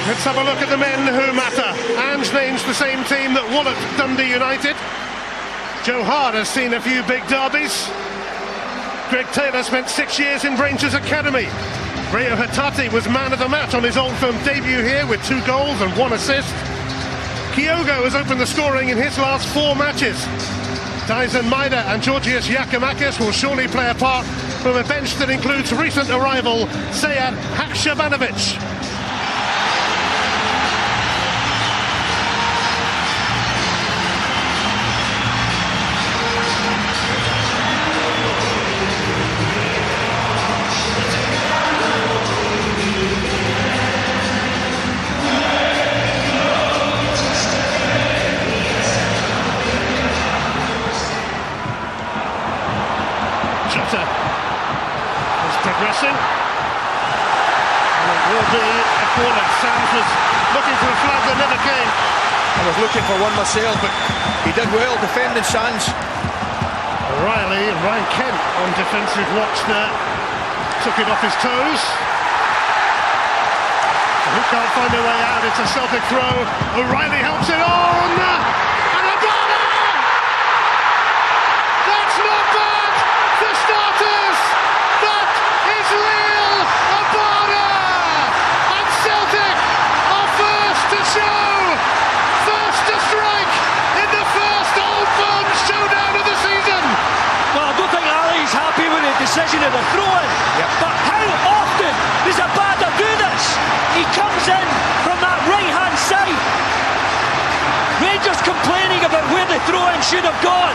Let's have a look at the men who matter. Ange names the same team that walloped Dundee United. Joe Hart has seen a few big derbies. Greg Taylor spent 6 years in Rangers Academy. Reo Hatate was man of the match on his Old Firm debut here with 2 goals and 1 assist. Kyogo has opened the scoring in his last 4 matches. Dyson Maida and Georgios Giacomakis will surely play a part from a bench that includes recent arrival Sead Haksabanovic. Progressing. And it will be a corner. Sands was looking for a flag that never came. I was looking for one myself, but he did well defending Sands. O'Reilly and Ryan Kent on defensive watch there. Took it off his toes. Who can't find their way out? It's a Celtic throw. O'Reilly helps it on. And a ball! That's not bad for starters. That is Real Abada! And Celtic are first to show! First to strike in the first Old Firm showdown of the season! Well, I don't think Ali's happy with the decision of the throw-in. Yep. But how often does Abada do this? He comes in from that right-hand side. Rangers complaining about where the throw-in should have gone.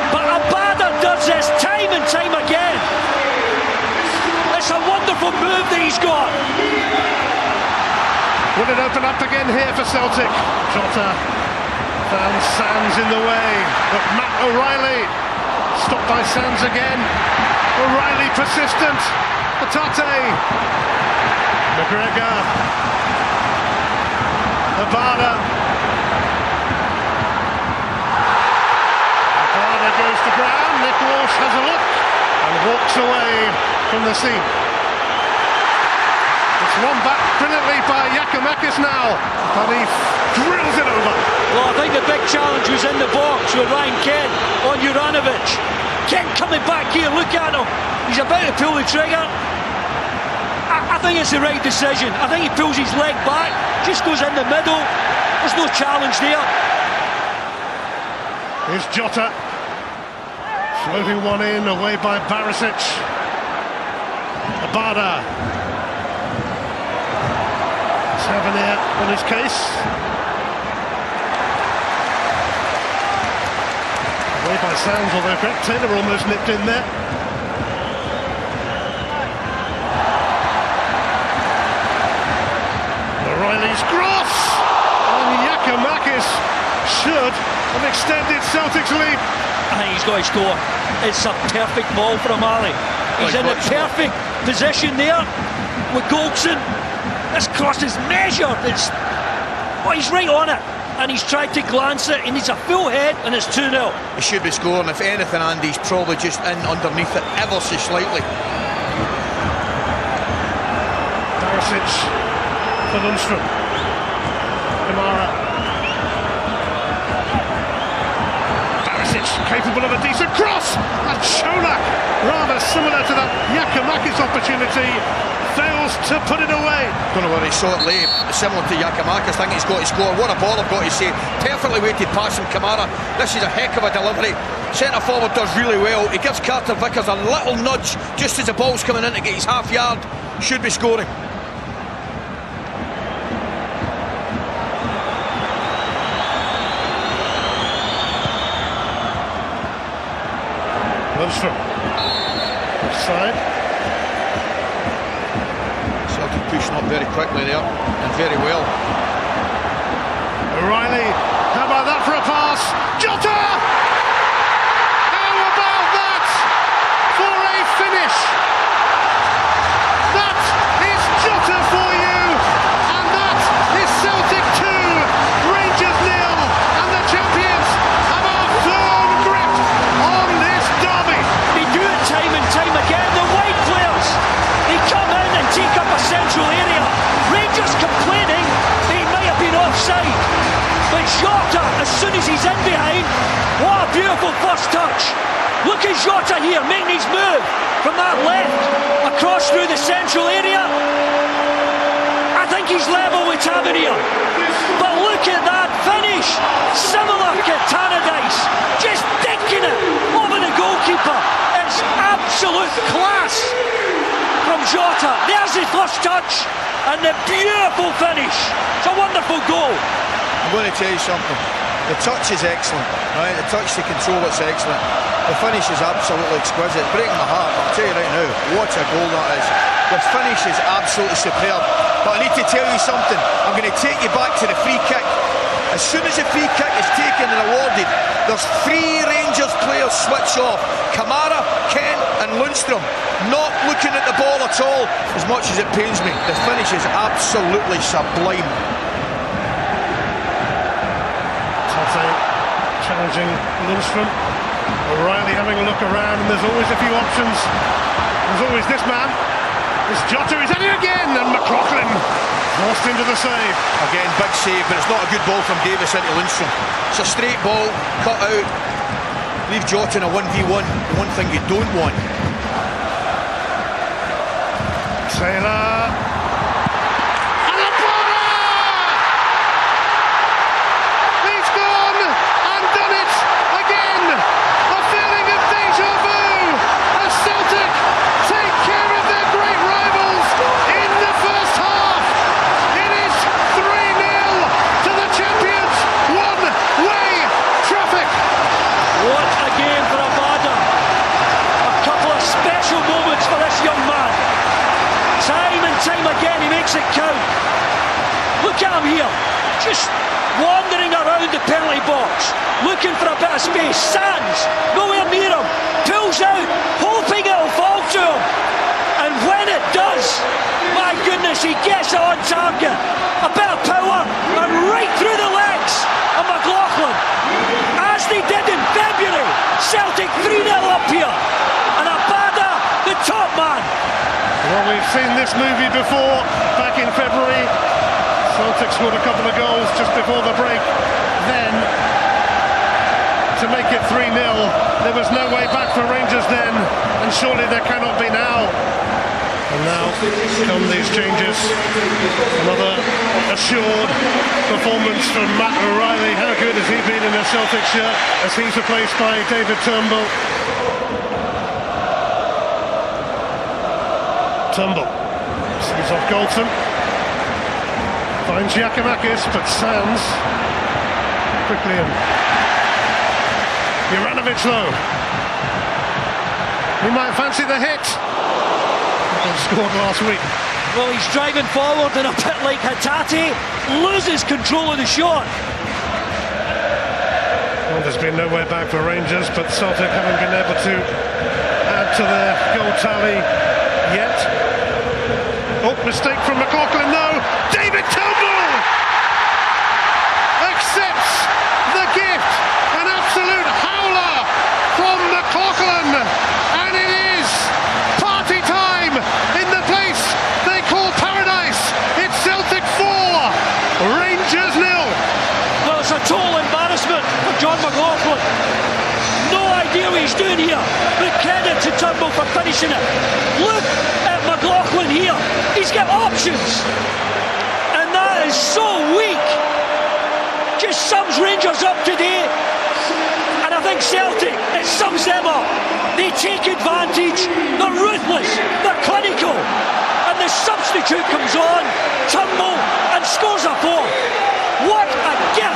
But Abada does this time and time again. It's a wonderful move that he's got. Will it open up again here for Celtic? Jota found Sands in the way, but Matt O'Reilly stopped by Sands again. O'Reilly persistent. Hatate. McGregor. Abada. Goes to ground. Nick Walsh has a look and walks away from the scene. It's won back brilliantly by Giacomakis now, but he drills it over. Well, I think the big challenge was in the box with Ryan Kent on Juranovic. Kent coming back here, look at him. He's about to pull the trigger. I think it's the right decision. I think he pulls his leg back, just goes in the middle. There's no challenge there. Here's Jota. Floating one in, away by Barisic. Abada. Tavernier on his case. Away by Sands, although Greg Taylor almost nipped in there. O'Reilly's cross! And Giacomakis should have extended Celtic's lead. I think he's got to score. It's a perfect ball from Ali. He's in the perfect position there with Goldson. This cross is measured. He's right on it. And he's tried to glance it. He needs a full head and it's 2-0. He should be scoring. If anything, Andy's probably just in underneath it ever so slightly. Barisic for Lundstrom. Kamara. Capable of a decent cross, and Cholak, rather similar to that Giacomakis opportunity, fails to put it away. Don't know where he saw it late, similar to Giacomakis. I think he's got to score. What a ball, I've got to say. Perfectly weighted pass from Kamara. This is a heck of a delivery. Centre forward does really well. He gives Carter Vickers a little nudge just as the ball's coming in to get his half yard. Should be scoring. Lundstrom. Offside. Celtic pushing up very quickly there and very well. O'Reilly, how about that for a pass? Jota! How about that for a finish? That is Jota for you, and that is Celtic 2, Rangers 0, and the champions have a firm grip on this derby. They do it time and time again. The wide players, they come in and take up a central He's in behind. What a beautiful first touch. Look at Jota here making his move from that left across through the central area. I think he's level with Tavernier. But look at that finish. Similar to Tannadice. Just dinking it over the goalkeeper. It's absolute class from Jota. There's his first touch and the beautiful finish. It's a wonderful goal. I'm going to tell you something. The touch is excellent, right? The touch to control it's excellent. The finish is absolutely exquisite. It's breaking my heart, but I'll tell you right now, what a goal that is. The finish is absolutely superb. But I need to tell you something. I'm going to take you back to the free kick. As soon as the free kick is taken and awarded, there's 3 Rangers players switch off. Kamara, Kent and Lundstrom not looking at the ball at all, as much as it pains me. The finish is absolutely sublime. Challenging Lundstrom. O'Reilly having a look around, and there's always a few options. There's always this man. It's Jota, he's at it again, and McLaughlin forced into the save. Again, big save, but it's not a good ball from Davis into Lundstrom. It's a straight ball, cut out. Leave Jota in a 1v1, the one thing you don't want. Taylor. And a border! He's gone and done it again. A feeling of deja vu as Celtic take care of their great rivals in the first half. It is 3-0 to the champions. One-way traffic. What a game for Abada. A couple of special moments for this young man. Time and time again he makes it count. Look at him here, just wandering around the penalty box, looking for a bit of space. Sands, nowhere near him, pulls out, hoping it'll fall to him. And when it does, my goodness, he gets it on target. A bit of power, and right through the legs of McLaughlin. As they did in February, Celtic 3-0 up here. And Abada, the top man. Well, we've seen this movie before, back in February. Celtic scored a couple of goals just before the break. Then, to make it 3-0, there was no way back for Rangers then, and surely there cannot be now. And now come these changes. Another assured performance from Matt O'Reilly. How good has he been in a Celtic shirt as he's replaced by David Turnbull. Turnbull sees off Goldson, finds Giacomakis, but Sands quickly in. Juranovic though, he might fancy the hit. He scored last week. Well, he's driving forward and a bit like Hatate, loses control of the shot. Well, there's been no way back for Rangers, but Celtic haven't been able to add to their goal tally yet. Oh, mistake from McLaughlin, no! David Turnbull accepts the gift. An absolute howler from McLaughlin. And it is party time in the place they call paradise. It's Celtic 4, Rangers 0. Well, it's a total embarrassment for John McLaughlin. No idea what he's doing here, but credit to Turnbull for finishing it. Look at McLaughlin here. He's got options. And that is so weak. Just sums Rangers up today. And I think Celtic, it sums them up. They take advantage. They're ruthless. They're clinical. And the substitute comes on, Turnbull, and scores a 4. What a gift.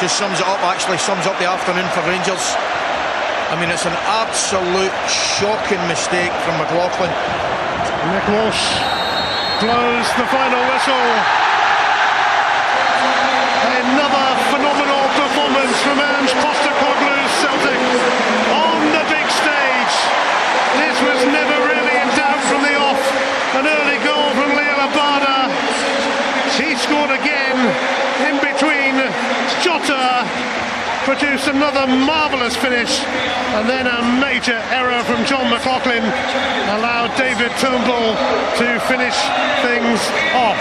Just sums it up, actually sums up the afternoon for Rangers. I mean, it's an absolute shocking mistake from McLaughlin. Nick Walsh blows the final whistle. Another phenomenal performance from Ange Postecoglou's Celtic on the big stage. This was never really in doubt from the off. An early goal from Leo Abada. He scored again in between. Jota produced another marvellous finish, and then a major error from John McLaughlin allowed David Turnbull to finish things off.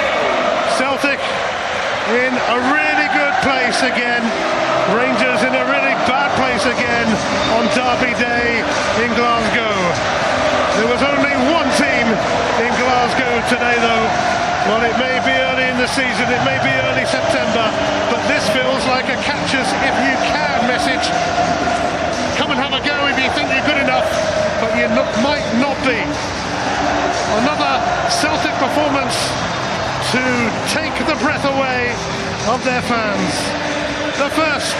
Celtic in a really good place again. Rangers in a really bad place again on Derby Day in Glasgow. There was only one team in Glasgow today though. Well, it may be early in the season, it may be early September, but this feels like a catch us if you can message. Come and have a go if you think you're good enough, but you might not be. Another Celtic performance to take the breath away of their fans. The first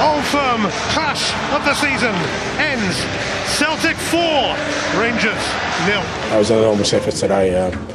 Old Firm clash of the season ends Celtic 4, Rangers 0. That was an enormous effort today.